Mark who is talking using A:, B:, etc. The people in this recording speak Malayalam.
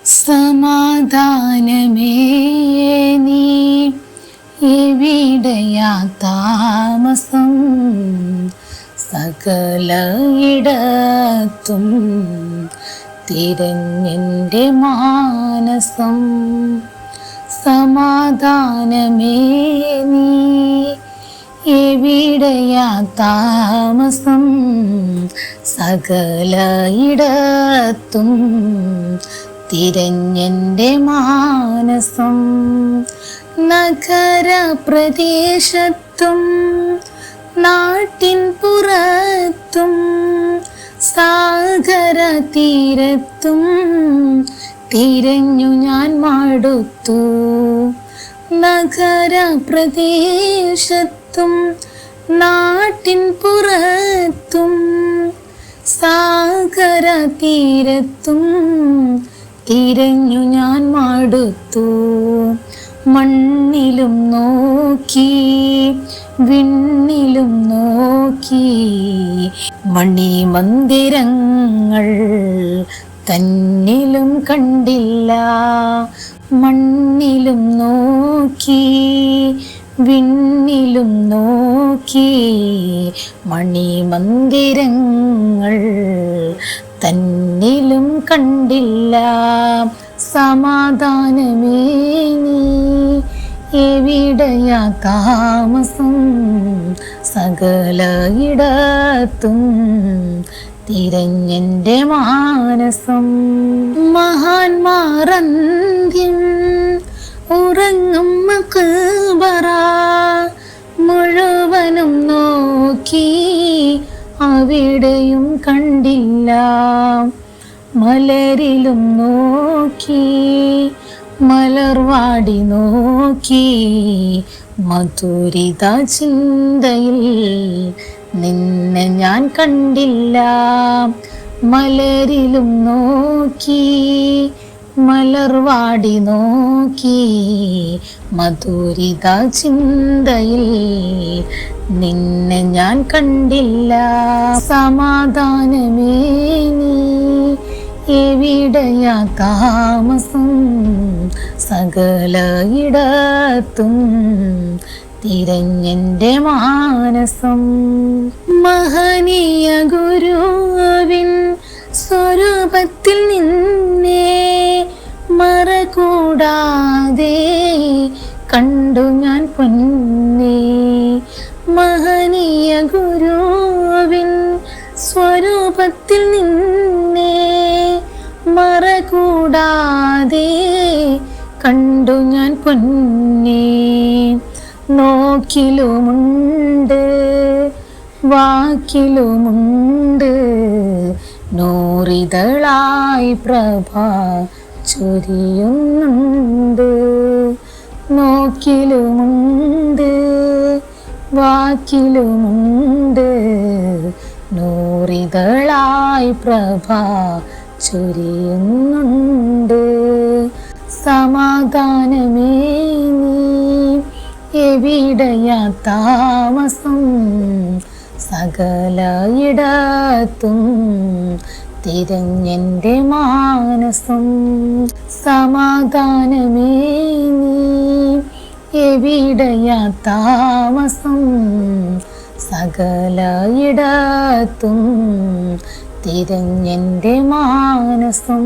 A: സമാധാനമേ നീ എവിടെയാ താമസം? സകലയിടത്തും തിരഞ്ഞെൻ്റെ മാനസം. സമാധാനമേ നീ എവിടെയാ താമസം? സകലയിടത്തും തിരഞ്ഞെൻ്റെ മാനസം. നഗരപ്രദേശത്തും നാട്ടിൻ പുറത്തും സാഗരതീരത്തും തിരഞ്ഞു ഞാൻ മടുത്തു. നഗരപ്രദേശത്തും നാട്ടിൻ പുറത്തും സാഗരതീരത്തും തിരഞ്ഞു ഞാൻ മടുത്തു. മണ്ണിലും നോക്കി വിണ്ണിലും നോക്കി മണിമന്ദിരങ്ങൾ തന്നിലും കണ്ടില്ല. മണ്ണിലും നോക്കി വിണ്ണിലും നോക്കി മണിമന്ദിരങ്ങൾ തന്നിലും കണ്ടില്ല. സമാധാനമേ നീ എവിടെയാ താമസം? സകലയിടത്തും തിരഞ്ഞെൻ്റെ മാനസം. മഹാന്മാരന്ത്യം ഉറങ്ങും മഖ്ബറ മുഴുവനും നോക്കി അവിടെയും കണ്ടില്ല. മലരിലും നോക്കി മലർവാടി നോക്കി മധുരിത ചിന്തയിൽ നിന്നെ ഞാൻ കണ്ടില്ല. മലരിലും നോക്കി മലർവാടി നോക്കി മധുരിത ചിന്തയിൽ നിന്നെ ഞാൻ കണ്ടില്ല. സമാധാനമേ നീ എവിടെയാ താമസം? സകലയിടത്തും തിരഞ്ഞെൻ്റെ മാനസം. മഹനീയ ഗുരുവിൻ സ്വരൂപത്തിൽ നിന്നെ മറകൂടാതെ കണ്ടു ഞാൻ പൊന്നേ. മഹനീയ ഗുരുവിൻ സ്വരൂപത്തിൽ നിന്നെ മറകൂടാതെ കണ്ടു ഞാൻ പൊന്നേ. നോക്കിലുമുണ്ട് വാക്കിലുമുണ്ട് നൂറിതളായി പ്രഭ ചൊരിയുന്നുണ്ട്. നോക്കിലുമുണ്ട് വാക്കിലുമുണ്ട് നൂറിതളായി പ്രഭ ചൊരിയുന്നുണ്ട്. സമാധാനമേ നീ എവിടെയാ താമസം? സകലയിടത്തും തിരഞ്ഞെൻ്റെ മാനസം. സമാധാനമേ നീ എവിടെയാ താമസം? സകലയിടത്തും തിരഞ്ഞെൻ്റെ മാനസം.